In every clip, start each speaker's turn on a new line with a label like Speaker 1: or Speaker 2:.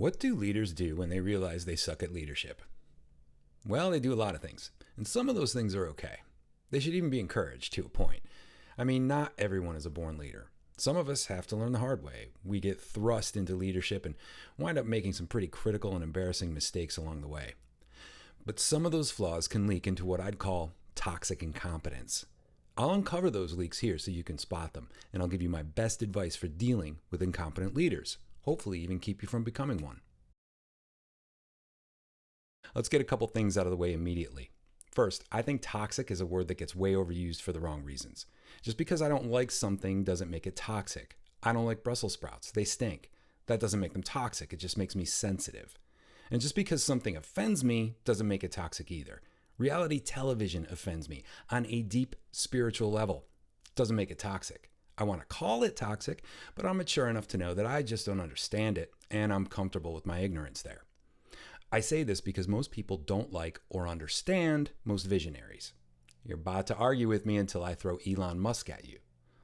Speaker 1: What do leaders do when they realize they suck at leadership? Well, they do a lot of things, and some of those things are okay. They should even be encouraged to a point. I mean, not everyone is a born leader. Some of us have to learn the hard way. We get thrust into leadership and wind up making some pretty critical and embarrassing mistakes along the way. But some of those flaws can leak into what I'd call toxic incompetence. I'll uncover those leaks here so you can spot them, and I'll give you my best advice for dealing with incompetent leaders, hopefully even keep you from becoming one. Let's get a couple things out of the way immediately. First, I think toxic is a word that gets way overused for the wrong reasons. Just because I don't like something doesn't make it toxic. I don't like Brussels sprouts. They stink. That doesn't make them toxic. It just makes me sensitive. And just because something offends me doesn't make it toxic either. Reality television offends me on a deep spiritual level. Doesn't make it toxic. I want to call it toxic, but I'm mature enough to know that I just don't understand it, and I'm comfortable with my ignorance there. I say this because most people don't like or understand most visionaries. You're about to argue with me until I throw Elon Musk at you.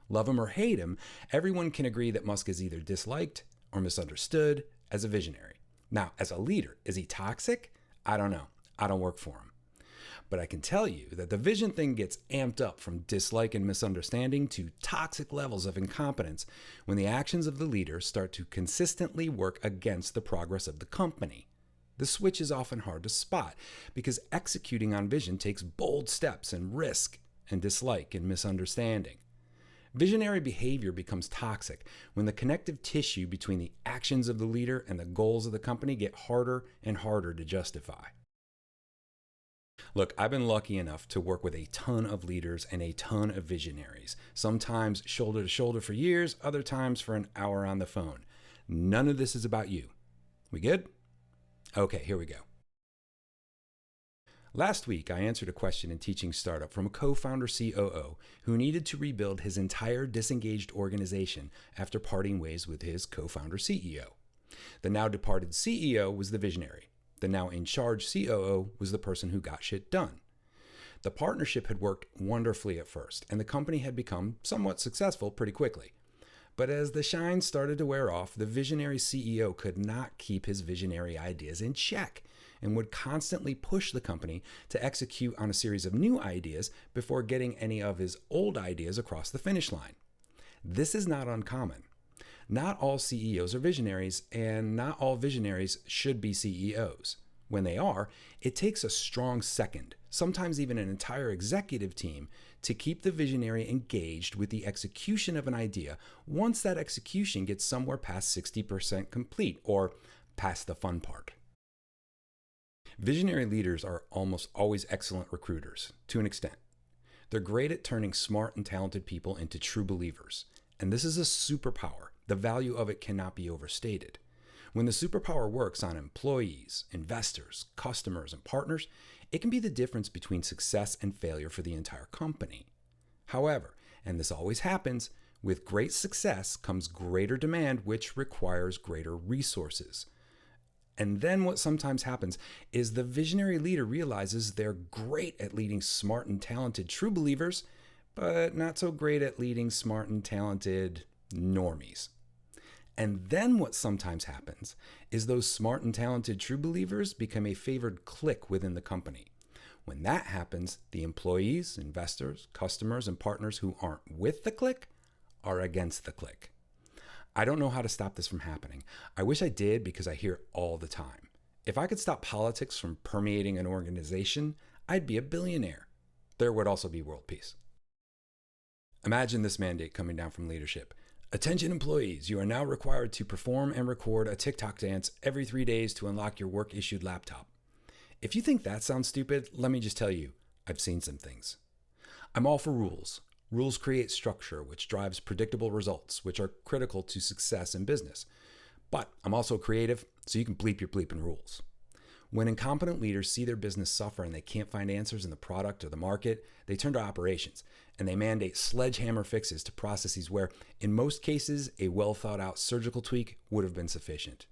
Speaker 1: Love him or hate him, everyone can agree that Musk is either disliked or misunderstood as a visionary. Now, as a leader, is he toxic? I don't know. I don't work for him. But I can tell you that the vision thing gets amped up from dislike and misunderstanding to toxic levels of incompetence when the actions of the leader start to consistently work against the progress of the company. The switch is often hard to spot because executing on vision takes bold steps and risk and dislike and misunderstanding. Visionary behavior becomes toxic when the connective tissue between the actions of the leader and the goals of the company get harder and harder to justify. Look, I've been lucky enough to work with a ton of leaders and a ton of visionaries, sometimes shoulder to shoulder for years, other times for an hour on the phone. None of this is about you. We good? Okay, here we go. Last week, I answered a question in Teaching Startup from a co-founder COO who needed to rebuild his entire disengaged organization after parting ways with his co-founder CEO. The now departed CEO was the visionary. The now in charge COO was the person who got shit done. The partnership had worked wonderfully at first, and the company had become somewhat successful pretty quickly. But as the shine started to wear off, the visionary CEO could not keep his visionary ideas in check and would constantly push the company to execute on a series of new ideas before getting any of his old ideas across the finish line. This is not uncommon. Not all CEOs are visionaries, and not all visionaries should be CEOs. When they are, it takes a strong second, sometimes even an entire executive team, to keep the visionary engaged with the execution of an idea once that execution gets somewhere past 60% complete, or past the fun part. Visionary leaders are almost always excellent recruiters, to an extent. They're great at turning smart and talented people into true believers, and this is a superpower. The value of it cannot be overstated. When the superpower works on employees, investors, customers, and partners, it can be the difference between success and failure for the entire company. However, and this always happens, with great success comes greater demand, which requires greater resources. And then what sometimes happens is the visionary leader realizes they're great at leading smart and talented true believers, but not so great at leading smart and talented normies. And then what sometimes happens is those smart and talented true believers become a favored clique within the company. When that happens, the employees, investors, customers, and partners who aren't with the clique are against the clique. I don't know how to stop this from happening. I wish I did because I hear it all the time. If I could stop politics from permeating an organization, I'd be a billionaire. There would also be world peace. Imagine this mandate coming down from leadership. Attention employees, you are now required to perform and record a TikTok dance every 3 days to unlock your work-issued laptop. If you think that sounds stupid, let me just tell you, I've seen some things. I'm all for rules. Rules create structure, which drives predictable results, which are critical to success in business. But I'm also creative, so you can bleep your bleeping rules. When incompetent leaders see their business suffer and they can't find answers in the product or the market, they turn to operations and they mandate sledgehammer fixes to processes where, in most cases, a well-thought-out surgical tweak would have been sufficient.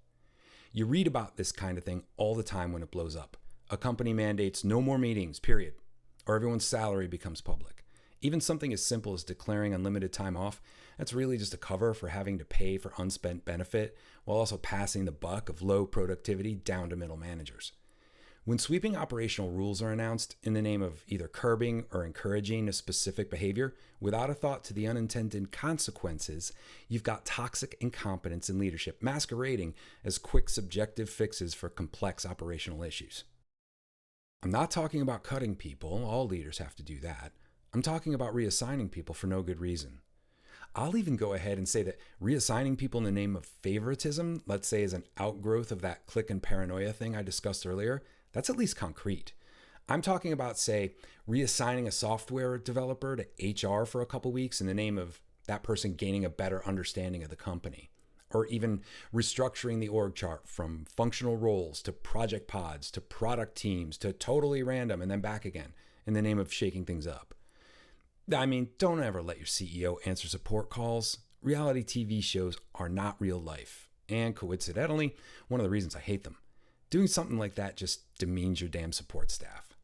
Speaker 1: You read about this kind of thing all the time when it blows up. A company mandates no more meetings, period, or everyone's salary becomes public. Even something as simple as declaring unlimited time off That's really just a cover for having to pay for unspent benefit while also passing the buck of low productivity down to middle managers. When sweeping operational rules are announced in the name of either curbing or encouraging a specific behavior without a thought to the unintended consequences, you've got toxic incompetence in leadership masquerading as quick subjective fixes for complex operational issues. I'm not talking about cutting people, all leaders have to do that. I'm talking about reassigning people for no good reason. I'll even go ahead and say that reassigning people in the name of favoritism, let's say as an outgrowth of that click and paranoia thing I discussed earlier, that's at least concrete. I'm talking about, say, reassigning a software developer to HR for a couple weeks in the name of that person gaining a better understanding of the company. Or even restructuring the org chart from functional roles to project pods to product teams to totally random and then back again in the name of shaking things up. I mean, don't ever let your CEO answer support calls. Reality TV shows are not real life. And coincidentally, one of the reasons I hate them. Doing something like that just demeans your damn support staff.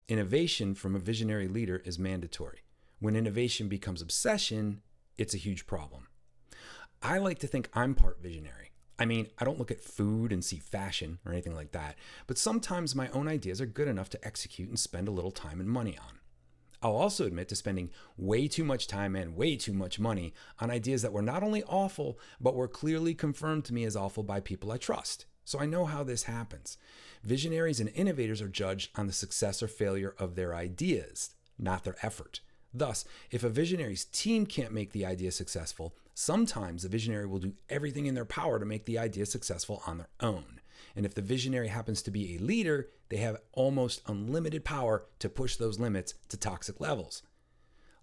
Speaker 1: Innovation from a visionary leader is mandatory. When innovation becomes obsession, it's a huge problem. I like to think I'm part visionary. I mean, I don't look at food and see fashion or anything like that, but sometimes my own ideas are good enough to execute and spend a little time and money on. I'll also admit to spending way too much time and way too much money on ideas that were not only awful, but were clearly confirmed to me as awful by people I trust. So I know how this happens. Visionaries and innovators are judged on the success or failure of their ideas, not their effort. Thus, if a visionary's team can't make the idea successful, sometimes the visionary will do everything in their power to make the idea successful on their own. And if the visionary happens to be a leader, they have almost unlimited power to push those limits to toxic levels.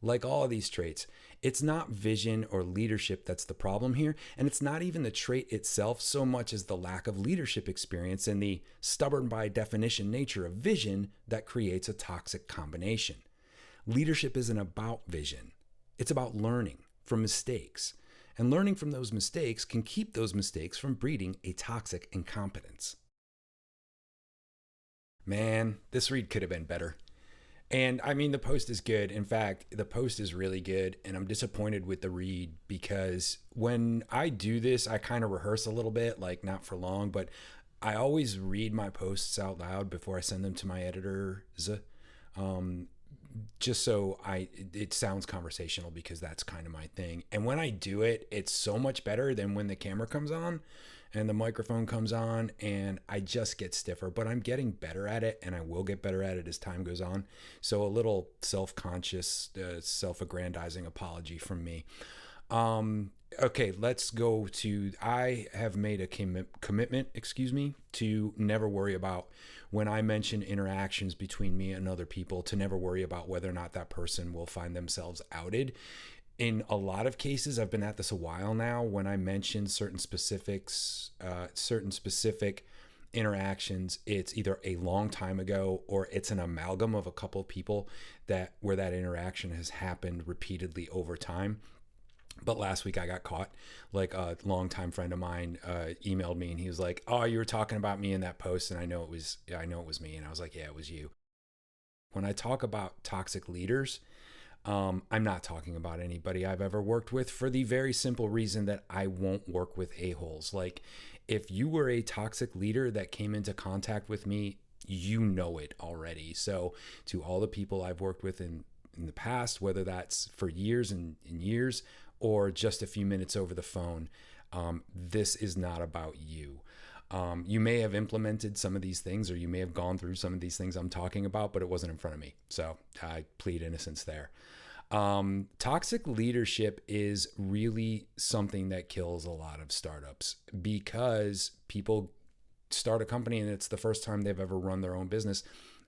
Speaker 1: Like all of these traits, it's not vision or leadership that's the problem here, and it's not even the trait itself so much as the lack of leadership experience and the stubborn by definition nature of vision that creates a toxic combination. Leadership isn't about vision. It's about learning from mistakes. And learning from those mistakes can keep those mistakes from breeding a toxic incompetence. Man, this read could have been better. And I mean, the post is good. In fact, the post is really good. And I'm disappointed with the read because when I do this, I kind of rehearse a little bit, like not for long, but I always read my posts out loud before I send them to my editors. Just so it sounds conversational because that's kind of my thing. And when I do it, it's so much better than when the camera comes on and the microphone comes on and I just get stiffer, but I'm getting better at it and I will get better at it as time goes on. So a little self-conscious, self-aggrandizing apology from me. Okay, let's go to, I have made a commitment, to never worry about when I mention interactions between me and other people, to never worry about whether or not that person will find themselves outed. In a lot of cases, I've been at this a while now, when I mention certain specific interactions, it's either a long time ago or it's an amalgam of a couple of people where that interaction has happened repeatedly over time. But last week I got caught. Like a longtime friend of mine emailed me and he was like, "Oh, you were talking about me in that post," and I know it was me. And I was like, "Yeah, it was you." When I talk about toxic leaders, I'm not talking about anybody I've ever worked with, for the very simple reason that I won't work with a-holes. Like, if you were a toxic leader that came into contact with me, you know it already. So to all the people I've worked with in the past, whether that's for years and years or just a few minutes over the phone, this is not about you. You may have implemented some of these things, or you may have gone through some of these things I'm talking about, but it wasn't in front of me. So I plead innocence there. Toxic leadership is really something that kills a lot of startups, because people start a company and it's the first time they've ever run their own business.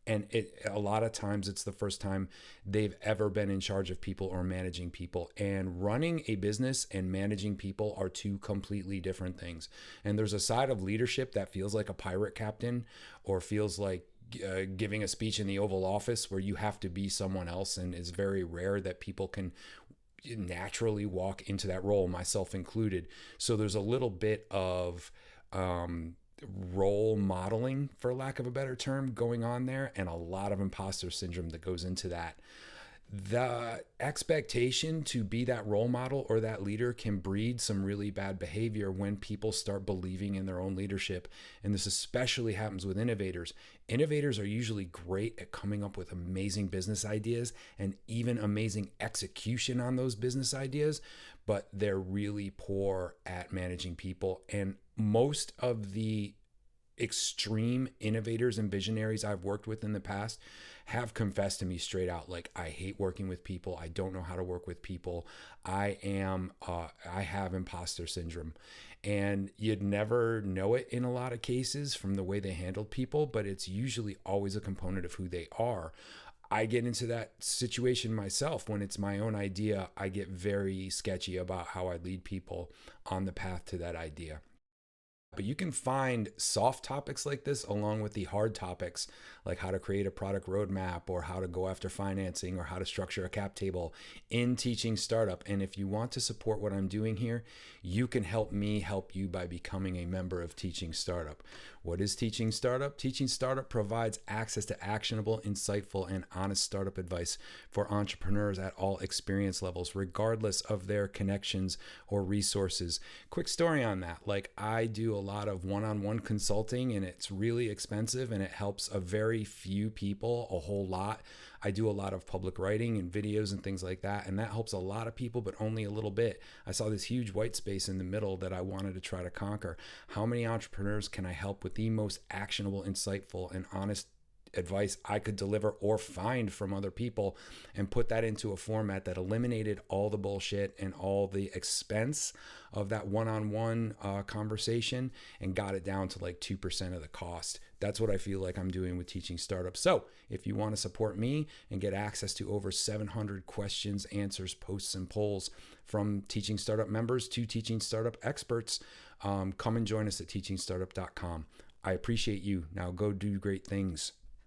Speaker 1: And a lot of times it's the first time they've ever been in charge of people or managing people. And running a business and managing people are two completely different things. And there's a side of leadership that feels like a pirate captain, or feels like giving a speech in the Oval Office, where you have to be someone else. And it's very rare that people can naturally walk into that role, myself included. So there's a little bit of role modeling, for lack of a better term, going on there, and a lot of imposter syndrome that goes into that. The expectation to be that role model or that leader can breed some really bad behavior when people start believing in their own leadership. And this especially happens with innovators. Innovators are usually great at coming up with amazing business ideas and even amazing execution on those business ideas, but they're really poor at managing people. And most of the extreme innovators and visionaries I've worked with in the past have confessed to me straight out, like, I hate working with people. I don't know how to work with people. I have imposter syndrome. And you'd never know it in a lot of cases from the way they handled people, but it's usually always a component of who they are. I get into that situation myself. When it's my own idea, I get very sketchy about how I lead people on the path to that idea. But you can find soft topics like this along with the hard topics, like how to create a product roadmap or how to go after financing or how to structure a cap table, in Teaching Startup. And if you want to support what I'm doing here, you can help me help you by becoming a member of Teaching Startup. What is Teaching Startup? Teaching Startup provides access to actionable, insightful, and honest startup advice for entrepreneurs at all experience levels, regardless of their connections or resources. Quick story on that. Like, I do a lot of one-on-one consulting, and it's really expensive, and it helps a very few people a whole lot. I do a lot of public writing and videos and things like that, and that helps a lot of people, but only a little bit. I saw this huge white space in the middle that I wanted to try to conquer. How many entrepreneurs can I help with the most actionable, insightful, and honest advice I could deliver or find from other people, and put that into a format that eliminated all the bullshit and all the expense of that one-on-one conversation and got it down to like 2% of the cost. That's what I feel like I'm doing with Teaching Startup. So if you want to support me and get access to over 700 questions, answers, posts, and polls from Teaching Startup members to Teaching Startup experts, come and join us at teachingstartup.com. I appreciate you. Now go do great things.